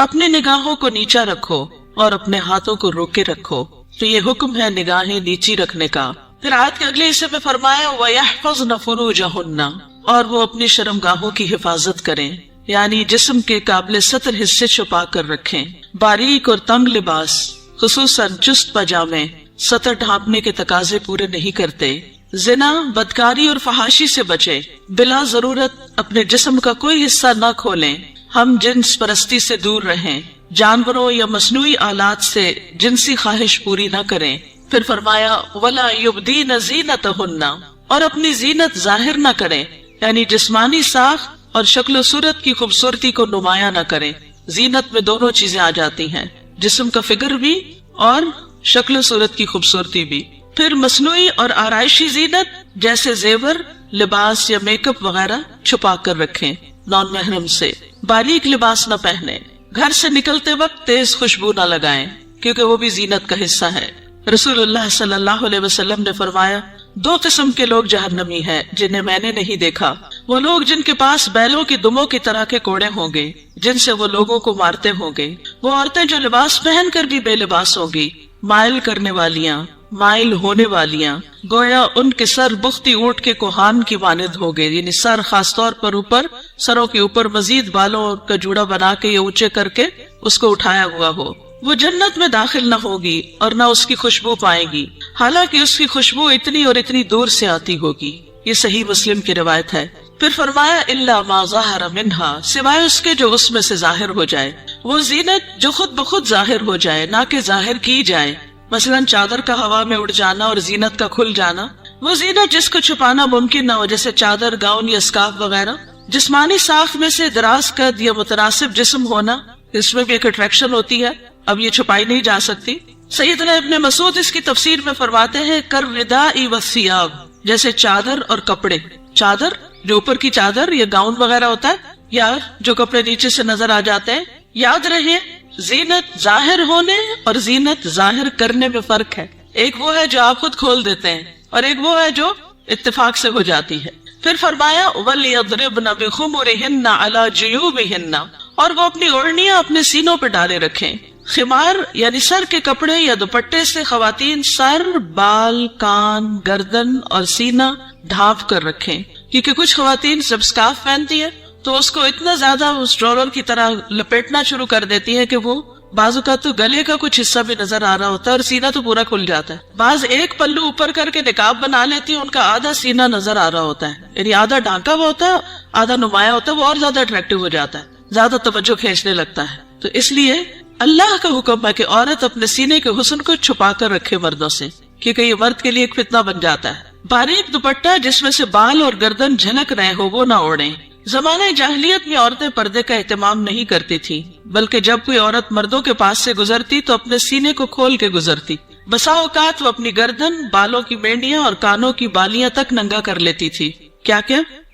اپنی نگاہوں کو نیچا رکھو اور اپنے ہاتھوں کو روکے رکھو. تو یہ حکم ہے نگاہیں نیچی رکھنے کا. پھر آیت کے اگلے حصے میں فرمایا وَيَحْفَظْنَ فُرُوجَهُنَّ، اور وہ اپنی شرمگاہوں کی حفاظت کریں، یعنی جسم کے قابل سطر حصے چھپا کر رکھیں. باریک اور تنگ لباس خصوصاً چست پاجامے سطر ڈھانپنے کے تقاضے پورے نہیں کرتے. زنا، بدکاری اور فحاشی سے بچے. بلا ضرورت اپنے جسم کا کوئی حصہ نہ کھولیں. ہم جنس پرستی سے دور رہیں. جانوروں یا مصنوعی آلات سے جنسی خواہش پوری نہ کریں. پھر فرمایا وَلَا يُبْدِينَ زِينَتَهُنَّ، اور اپنی زینت ظاہر نہ کریں، یعنی جسمانی ساخت اور شکل و صورت کی خوبصورتی کو نمایاں نہ کریں. زینت میں دونوں چیزیں آ جاتی ہیں، جسم کا فگر بھی اور شکل و صورت کی خوبصورتی بھی. پھر مصنوعی اور آرائشی زینت جیسے زیور، لباس یا میک اپ وغیرہ چھپا کر رکھیں نان محرم سے. باریک لباس نہ پہنیں. گھر سے نکلتے وقت تیز خوشبو نہ لگائیں کیونکہ وہ بھی زینت کا حصہ ہے. رسول اللہ صلی اللہ علیہ وسلم نے فرمایا 2 قسم کے لوگ جہنمی ہیں جنہیں میں نے نہیں دیکھا. وہ لوگ جن کے پاس بیلوں کی دموں کی طرح کے کوڑے ہوں گے جن سے وہ لوگوں کو مارتے ہوں گے. وہ عورتیں جو لباس پہن کر بھی بے لباس ہوں گی، مائل کرنے والیاں، مائل ہونے والیاں، گویا ان کے سر بختی اونٹ کے کوہان کی مانند ہو گئے، یعنی سر خاص طور پر اوپر، سروں کے اوپر مزید بالوں کا جوڑا بنا کے یا اونچے کر کے اس کو اٹھایا ہوا ہو. وہ جنت میں داخل نہ ہوگی اور نہ اس کی خوشبو پائے گی، حالانکہ اس کی خوشبو اتنی اور اتنی دور سے آتی ہوگی. یہ صحیح مسلم کی روایت ہے. پھر فرمایا الا ما ظاہر منہا، سوائے اس کے جو اس میں سے ظاہر ہو جائے. وہ زینت جو خود بخود ظاہر ہو جائے، نہ کہ ظاہر کی جائے. مثلا چادر کا ہوا میں اڑ جانا اور زینت کا کھل جانا. وہ زینت جس کو چھپانا ممکن نہ ہو، جیسے چادر، گاؤن یا اسکارف وغیرہ. جسمانی ساخت میں سے دراز قد یا متناسب جسم ہونا، اس میں بھی ایک اٹریکشن ہوتی ہے، اب یہ چھپائی نہیں جا سکتی. سیدنا ابن مسعود اس کی تفسیر میں فرماتے ہیں کالرداء والثیاب، جیسے چادر اور کپڑے. چادر جو اوپر کی چادر یا گاؤن وغیرہ ہوتا ہے، یا جو کپڑے نیچے سے نظر آ جاتے ہیں. یاد رہے زینت ظاہر ہونے اور زینت ظاہر کرنے میں فرق ہے. ایک وہ ہے جو آپ خود کھول دیتے ہیں اور ایک وہ ہے جو اتفاق سے ہو جاتی ہے. پھر فرمایا وَلْيَضْرِبْنَ بِخُمُرِهِنَّ عَلَى جُيُوبِهِنَّ، اور وہ اپنی اوڑھنیاں اپنے سینوں پہ ڈالے رکھیں. خمار یعنی سر کے کپڑے یا دوپٹے سے خواتین سر، بال، کان، گردن اور سینہ ڈھانپ کر رکھیں، کیونکہ کچھ خواتین جب سکارف پہنتی ہے تو اس کو اتنا زیادہ اس ڈرور کی طرح لپیٹنا شروع کر دیتی ہے کہ وہ بعض کا تو گلے کا کچھ حصہ بھی نظر آ رہا ہوتا ہے اور سینہ تو پورا کھل جاتا ہے. بعض ایک پلو اوپر کر کے نقاب بنا لیتی ہیں، ان کا آدھا سینہ نظر آ رہا ہوتا ہے، یعنی آدھا ڈھانکا ہوا ہوتا ہے، آدھا نمایاں ہوتا ہے. وہ اور زیادہ اٹریکٹیو ہو جاتا ہے، زیادہ توجہ کھینچنے لگتا ہے. تو اس لیے اللہ کا حکم ہے کہ عورت اپنے سینے کے حسن کو چھپا کر رکھے مردوں سے، کیونکہ یہ مرد کے لیے ایک فتنہ بن جاتا ہے. باریک دوپٹہ جس میں سے بال اور گردن جھلک رہے ہو وہ نہ اوڑھیں. زمانہ جاہلیت میں عورتیں پردے کا اہتمام نہیں کرتی تھی، بلکہ جب کوئی عورت مردوں کے پاس سے گزرتی تو اپنے سینے کو کھول کے گزرتی. بسا اوقات وہ اپنی گردن، بالوں کی مینڈیاں اور کانوں کی بالیاں تک ننگا کر لیتی تھی. کیا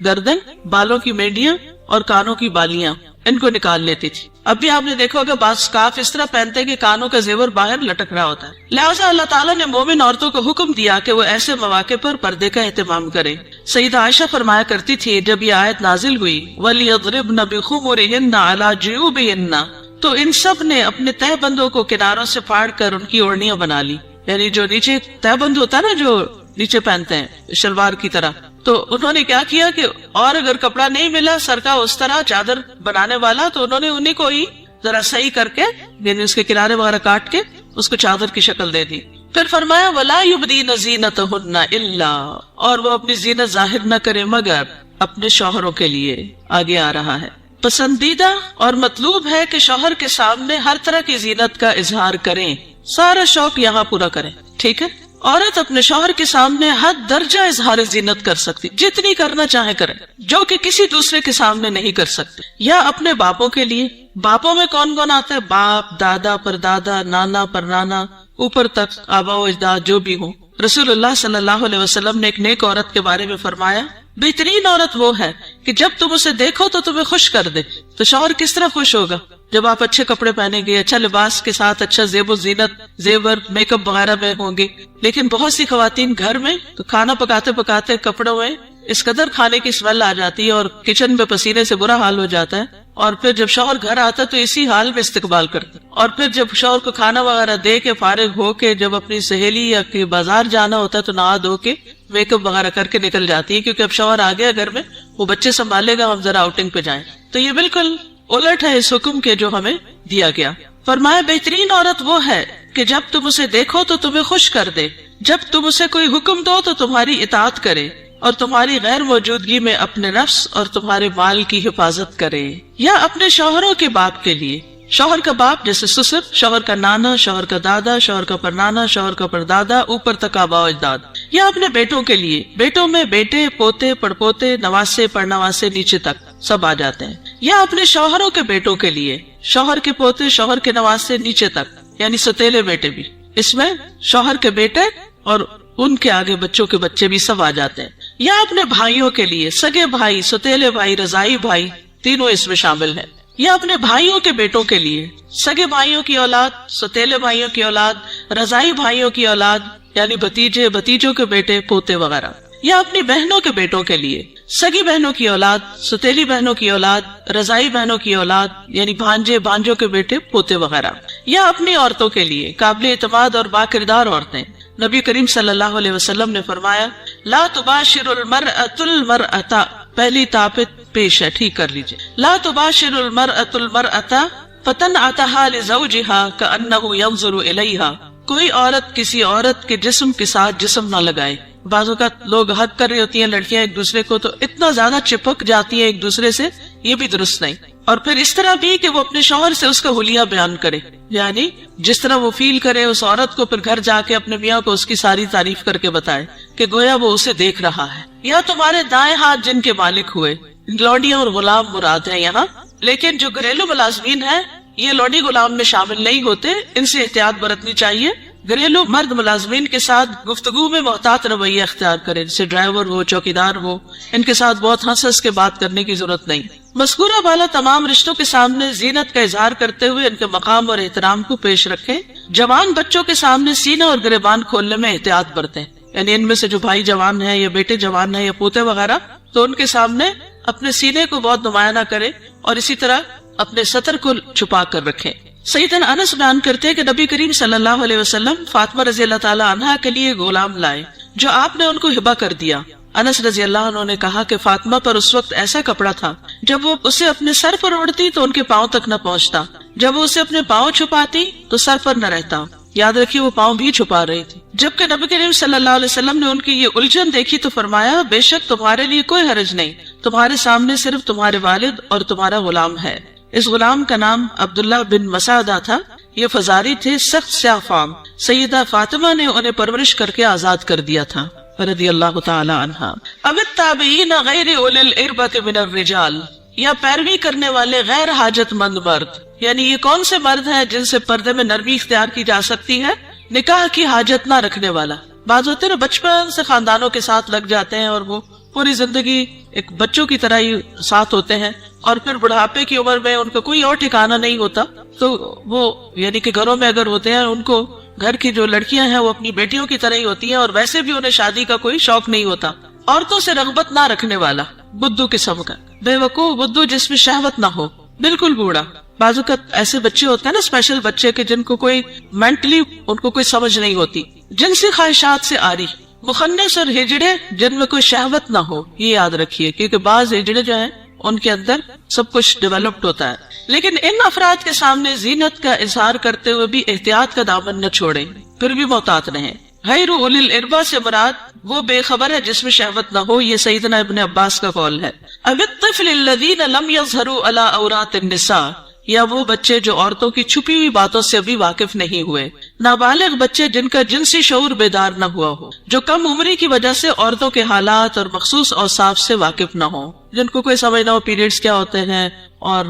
گردن، بالوں کی مینڈیاں اور کانوں کی بالیاں ان کو نکال لیتی تھی. اب بھی آپ نے دیکھا ہوگا بعض سکارف اس طرح پہنتے کہ کانوں کا زیور باہر لٹک رہا ہوتا ہے. لہٰذا اللہ تعالیٰ نے مومن عورتوں کو حکم دیا کہ وہ ایسے مواقع پر پردے کا اہتمام کریں. سیدہ عائشہ فرمایا کرتی تھی جب یہ آیت نازل ہوئی وَلْيَضْرِبْنَ بِخُمُرِهِنَّ عَلَى جُيُوبِهِنَّ، تو ان سب نے اپنے تہ بندوں کو کناروں سے پھاڑ کر ان کی اوڑھنیاں بنا لی. یعنی جو نیچے تہ بند ہوتا ہے نا، جو نیچے پہنتے ہیں شلوار کی طرح، تو انہوں نے کیا کیا کہ اور اگر کپڑا نہیں ملا سر کا اس طرح چادر بنانے والا، تو انہوں نے انہیں کو ہی ذرا صحیح کر کے، یعنی اس کے کنارے وغیرہ کاٹ کے اس کو چادر کی شکل دے دی. پھر فرمایا وَلَا يُبْدِينَ زِينَتَهُنَّ إِلَّا، اور وہ اپنی زینت ظاہر نہ کرے مگر اپنے شوہروں کے لیے. آگے آ رہا ہے پسندیدہ اور مطلوب ہے کہ شوہر کے سامنے ہر طرح کی زینت کا اظہار کریں، سارا شوق یہاں پورا کریں. ٹھیک ہے، عورت اپنے شوہر کے سامنے حد درجہ اظہار زینت کر سکتی، جتنی کرنا چاہے کرے، جو کہ کسی دوسرے کے سامنے نہیں کر سکتے. یا اپنے باپوں کے لیے، باپوں میں کون کون آتا ہے؟ باپ، دادا، پردادا، نانا، پرنانا، اوپر تک آبا و اجداد جو بھی ہوں. رسول اللہ صلی اللہ علیہ وسلم نے ایک نیک عورت کے بارے میں فرمایا بہترین عورت وہ ہے کہ جب تم اسے دیکھو تو تمہیں خوش کر دے. تو شوہر کس طرح خوش ہوگا جب آپ اچھے کپڑے پہنے گے، اچھا لباس کے ساتھ اچھا زیب و زینت، زیور، میک اپ وغیرہ میں ہوں گے. لیکن بہت سی خواتین گھر میں تو کھانا پکاتے پکاتے کپڑوں میں اس قدر کھانے کی اسمیل آ جاتی ہے اور کچن میں پسینے سے برا حال ہو جاتا ہے اور پھر جب شوہر گھر آتا تو اسی حال میں استقبال کرتے، اور پھر جب شوہر کو کھانا وغیرہ دے کے فارغ ہو کے جب اپنی سہیلی یا کہ بازار جانا ہوتا ہے تو نہا دھو کے میک اپ وغیرہ کر کے نکل جاتی ہے، کیونکہ اب شوہر آ گیا گھر میں، وہ بچے سنبھالے گا، ہم ذرا آؤٹنگ پہ جائیں۔ تو یہ بالکل الٹ ہے اس حکم کے جو ہمیں دیا گیا۔ فرمایا بہترین عورت وہ ہے کہ جب تم اسے دیکھو تو تمہیں خوش کر دے، جب تم اسے کوئی حکم دو تو تمہاری اطاعت کرے، اور تمہاری غیر موجودگی میں اپنے نفس اور تمہارے مال کی حفاظت کرے۔ یا اپنے شوہروں کے باپ کے لیے، شوہر کا باپ جیسے سسر، شوہر کا نانا، شوہر کا دادا، شوہر کا پرنانا، شوہر کا پردادا، اوپر تک آباء و اجداد۔ یا اپنے بیٹوں کے لیے، بیٹوں میں بیٹے، پوتے، پڑپوتے، نواسے، پڑنواسے، نیچے تک سب آ جاتے ہیں۔ یا اپنے شوہروں کے بیٹوں کے لیے، شوہر کے پوتے، شوہر کے نواسے، نیچے تک، یعنی ستیلے بیٹے بھی، اس میں شوہر کے بیٹے اور ان کے آگے بچوں کے بچے بھی سب آ جاتے ہیں۔ یا اپنے بھائیوں کے لیے، سگے بھائی، ستیلے بھائی، رضائی بھائی، تینوں اس میں شامل ہیں۔ یا اپنے بھائیوں کے بیٹوں کے لیے، سگے بھائیوں کی اولاد، ستیلے بھائیوں کی اولاد، رضائی بھائیوں کی اولاد، یعنی بھتیجے، بھتیجوں کے بیٹے، پوتے وغیرہ۔ یا اپنی بہنوں کے بیٹوں کے لیے، سگی بہنوں کی اولاد، ستیلی بہنوں کی اولاد، رضائی بہنوں کی اولاد، یعنی بھانجے، بھانجوں کے بیٹے، پوتے وغیرہ۔ یا اپنی عورتوں کے لیے، قابل اعتماد اور باکردار عورتیں۔ نبی کریم صلی اللہ علیہ وسلم نے فرمایا لا تباشر المرأة المرأة، پہلی تابت پیش ہے، ٹھیک کر لیجئے، لا تباشر المرأة المرأة فتنعتها لزوجها كأنه ينظر إليها، کوئی عورت کسی عورت کے جسم کے ساتھ جسم نہ لگائے۔ بعض اوقات لوگ حد کر رہی ہوتی ہیں لڑکیاں ایک دوسرے کو، تو اتنا زیادہ چپک جاتی ہیں ایک دوسرے سے، یہ بھی درست نہیں۔ اور پھر اس طرح بھی کہ وہ اپنے شوہر سے اس کا حلیہ بیان کرے، یعنی جس طرح وہ فیل کرے اس عورت کو، پھر گھر جا کے اپنے میاں کو اس کی ساری تعریف کر کے بتائے کہ گویا وہ اسے دیکھ رہا ہے۔ یا تمہارے دائیں ہاتھ جن کے مالک ہوئے، لوڈیاں اور غلام مراد ہیں یہاں، لیکن جو گھریلو ملازمین ہیں یہ لوڈی غلام میں شامل نہیں ہوتے، ان سے احتیاط برتنی چاہیے۔ گھریلو مرد ملازمین کے ساتھ گفتگو میں محتاط رویہ اختیار کرے، جیسے ڈرائیور ہو، چوکیدار ہو، ان کے ساتھ بہت ہنس کے بات کرنے کی ضرورت نہیں۔ مذکورہ بالا تمام رشتوں کے سامنے زینت کا اظہار کرتے ہوئے ان کے مقام اور احترام کو پیش رکھیں۔ جوان بچوں کے سامنے سینہ اور گریبان کھولنے میں احتیاط برتیں، یعنی ان میں سے جو بھائی جوان ہیں یا بیٹے جوان ہیں یا پوتے وغیرہ، تو ان کے سامنے اپنے سینے کو بہت نمایاں نہ کرے، اور اسی طرح اپنے سطر کو چھپا کر رکھیں۔ سیدنا انس بیان کرتے ہیں کہ نبی کریم صلی اللہ علیہ وسلم فاطمہ رضی اللہ تعالی عنہا کے لیے غلام لائے جو آپ نے ان کو ہبہ کر دیا۔ انس رضی اللہ عنہ نے کہا کہ فاطمہ پر اس وقت ایسا کپڑا تھا جب وہ اسے اپنے سر پر اوڑھتی تو ان کے پاؤں تک نہ پہنچتا، جب وہ اسے اپنے پاؤں چھپاتی تو سر پر نہ رہتا۔ یاد رکھیے وہ پاؤں بھی چھپا رہی تھی۔ جبکہ نبی کریم صلی اللہ علیہ وسلم نے ان کی یہ الجھن دیکھی تو فرمایا بے شک تمہارے لیے کوئی حرج نہیں، تمہارے سامنے صرف تمہارے والد اور تمہارا غلام ہے۔ اس غلام کا نام عبداللہ بن مسعدہ تھا، یہ فزاری تھے، سخت سیاہ فام۔ سیدہ فاطمہ نے انہیں پرورش کر کے آزاد کر دیا تھا رضی اللہ تعالی عنہا۔ اب التابعین غیر اولی الاربۃ من الرجال، یا پیروی کرنے والے غیر حاجت مند مرد، یعنی یہ کون سے مرد ہیں جن سے پردے میں نرمی اختیار کی جا سکتی ہے؟ نکاح کی حاجت نہ رکھنے والا۔ بعض ہوتے ہیں بچپن سے خاندانوں کے ساتھ لگ جاتے ہیں اور وہ پوری زندگی ایک بچوں کی طرح ہی ساتھ ہوتے ہیں، اور پھر بڑھاپے کی عمر میں ان کا کوئی اور ٹھکانہ نہیں ہوتا، تو وہ یعنی کہ گھروں میں اگر ہوتے ہیں ان کو گھر کی جو لڑکیاں ہیں وہ اپنی بیٹیوں کی طرح ہی ہوتی ہیں، اور ویسے بھی انہیں شادی کا کوئی شوق نہیں ہوتا۔ عورتوں سے رغبت نہ رکھنے والا، بدو قسم کا، بے وقوف بدو جس میں شہوت نہ ہو، بالکل بوڑھا۔ بعض اوقات ایسے بچے ہوتے ہیں نا، اسپیشل بچے کہ جن کو کوئی مینٹلی ان کو کوئی سمجھ نہیں ہوتی، جنسی خواہشات سے آری، مخنث اور ہجڑے جن میں کوئی شہوت نہ ہو، یہ یاد رکھیے، کیونکہ بعض ہجڑے جو ہیں ان کے اندر سب کچھ ڈیولپڈ ہوتا ہے۔ لیکن ان افراد کے سامنے زینت کا اظہار کرتے ہوئے بھی احتیاط کا دامن نہ چھوڑیں، پھر بھی محتاط رہیں۔ غیر اولی الاربہ سے مراد وہ بے خبر ہے جس میں شہوت نہ ہو، یہ سیدنا ابن عباس کا قول ہے۔ اب الطفل الذین لم یظہروا علی عورات النساء، یا وہ بچے جو عورتوں کی چھپی ہوئی باتوں سے ابھی واقف نہیں ہوئے، نابالغ بچے جن کا جنسی شعور بیدار نہ ہوا ہو، جو کم عمری کی وجہ سے عورتوں کے حالات اور مخصوص اوصاف سے واقف نہ ہو، جن کو کوئی سمجھ نہ ہو پیریڈز کیا ہوتے ہیں، اور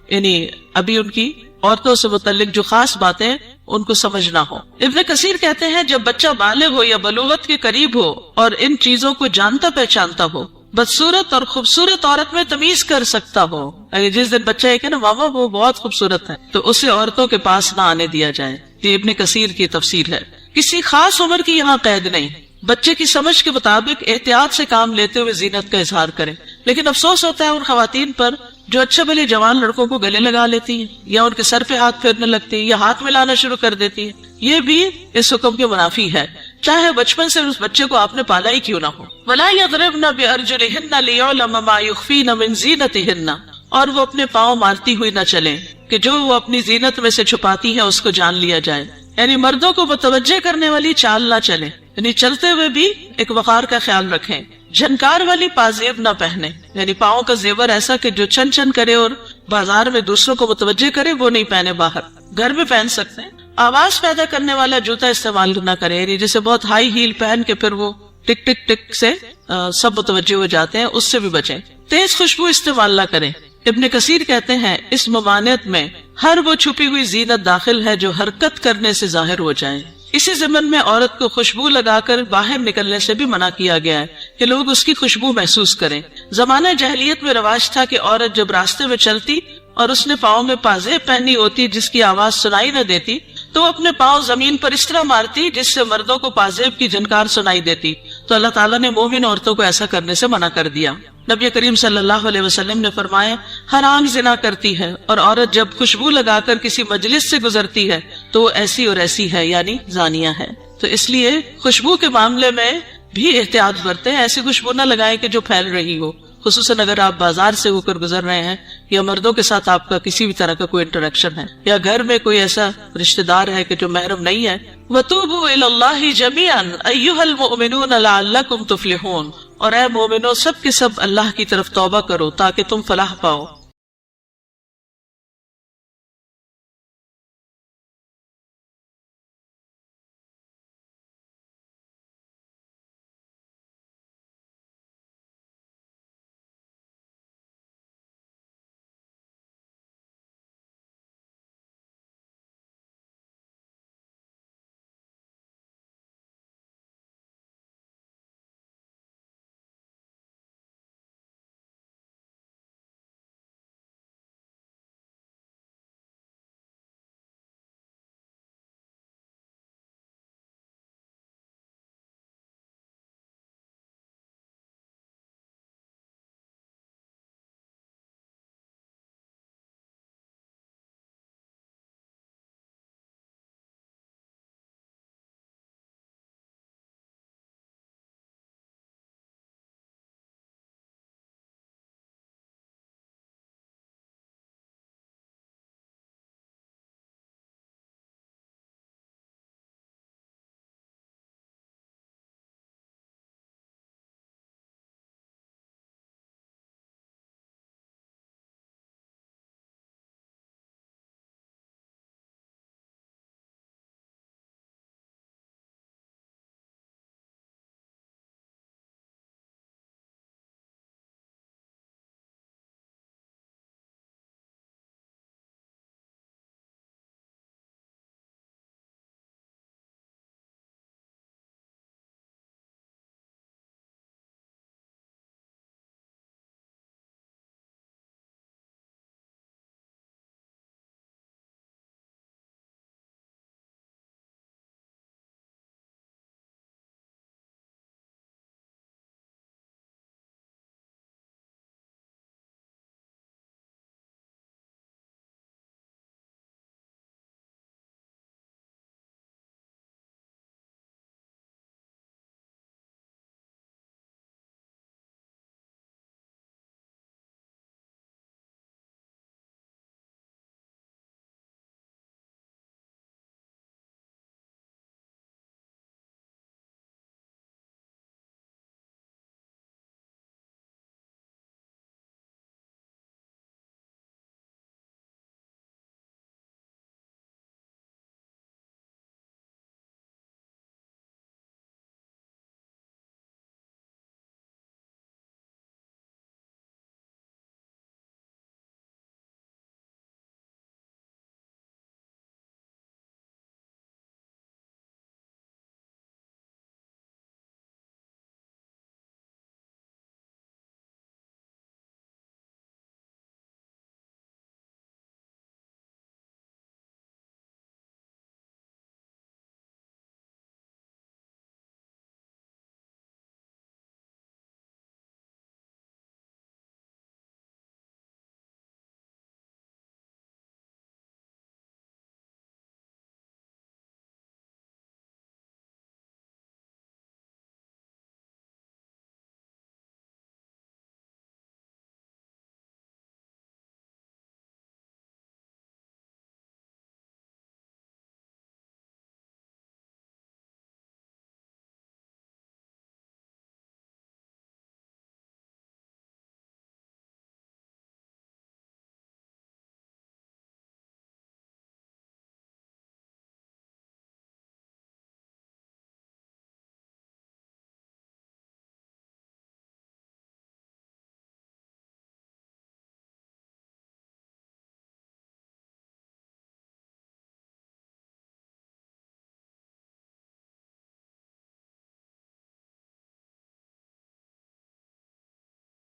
یعنی ابھی ان کی عورتوں سے متعلق جو خاص باتیں ان کو سمجھ نہ ہو۔ ابن کثیر کہتے ہیں جب بچہ بالغ ہو یا بلوغت کے قریب ہو اور ان چیزوں کو جانتا پہچانتا ہو، بدصورت اور خوبصورت عورت میں تمیز کر سکتا ہو، جس دن بچہ ہے نا ماما وہ بہت خوبصورت ہے، تو اسے عورتوں کے پاس نہ آنے دیا جائے۔ یہ ابن کثیر کی تفسیر ہے۔ کسی خاص عمر کی یہاں قید نہیں، بچے کی سمجھ کے مطابق احتیاط سے کام لیتے ہوئے زینت کا اظہار کریں۔ لیکن افسوس ہوتا ہے ان خواتین پر جو اچھے بھلے جوان لڑکوں کو گلے لگا لیتی ہیں یا ان کے سر پہ ہاتھ پھیرنے لگتی ہیں یا ہاتھ ملانا شروع کر دیتی ہے، یہ بھی اس حکم کے منافی ہے، چاہے بچپن سے اس بچے کو آپ نے پالا ہی کیوں نہ ہو۔ وَلَا يَضْرِبْنَ بِأَرْجُلِهِنَّ لِيُعْلَمَ مَا يُخْفِينَ مِنْ زِينَتِهِنَّ، اور وہ اپنے پاؤں مارتی ہوئی نہ چلیں کہ جو وہ اپنی زینت میں سے چھپاتی ہیں اس کو جان لیا جائے، یعنی مردوں کو متوجہ کرنے والی چال نہ چلیں، یعنی چلتے ہوئے بھی ایک وقار کا خیال رکھیں، جھنکار والی پازیب نہ پہنے، یعنی پاؤں کا زیور ایسا کہ جو چن چن کرے اور بازار میں دوسروں کو متوجہ کرے وہ نہیں پہنے، باہر گھر میں پہن سکتے ہیں۔ آواز پیدا کرنے والا جوتا استعمال نہ کرے، یعنی جیسے بہت ہائی ہیل پہن کے پھر وہ ٹک ٹک ٹک سے سب متوجہ ہو جاتے ہیں، اس سے بھی بچیں۔ تیز خوشبو استعمال نہ کریں، ابن کثیر کہتے ہیں اس ممانعت میں ہر وہ چھپی ہوئی زینت داخل ہے جو حرکت کرنے سے ظاہر ہو جائے۔ اسی ضمن میں عورت کو خوشبو لگا کر باہر نکلنے سے بھی منع کیا گیا ہے کہ لوگ اس کی خوشبو محسوس کریں۔ زمانہ جاہلیت میں رواج تھا کہ عورت جب راستے میں چلتی اور اس نے پاؤں میں پازیب پہنی ہوتی جس کی آواز سنائی نہ دیتی تو وہ اپنے پاؤں زمین پر اس طرح مارتی جس سے مردوں کو پازیب کی جھنکار سنائی دیتی، تو اللہ تعالیٰ نے مومن عورتوں کو ایسا کرنے سے منع کر دیا۔ نبی کریم صلی اللہ علیہ وسلم نے فرمایا ہر آنکھ زنا کرتی ہے، اور عورت جب خوشبو لگا کر کسی مجلس سے گزرتی ہے تو وہ ایسی اور ایسی ہے، یعنی زانیہ ہے۔ تو اس لیے خوشبو کے معاملے میں بھی احتیاط برتیں، ایسی خوشبو نہ لگائیں کہ جو پھیل رہی ہو، خصوصاً اگر آپ بازار سے ہو کر گزر رہے ہیں یا مردوں کے ساتھ آپ کا کسی بھی طرح کا کوئی انٹریکشن ہے یا گھر میں کوئی ایسا رشتہ دار ہے کہ جو محرم نہیں ہے۔ وَتُوبُوا إِلَى اللَّهِ جَمِيعًا أَيُّهَا الْمُؤْمِنُونَ لَعَلَّكُمْ تُفْلِحُونَ، اور اے مومنو سب کے سب اللہ کی طرف توبہ کرو تاکہ تم فلاح پاؤ۔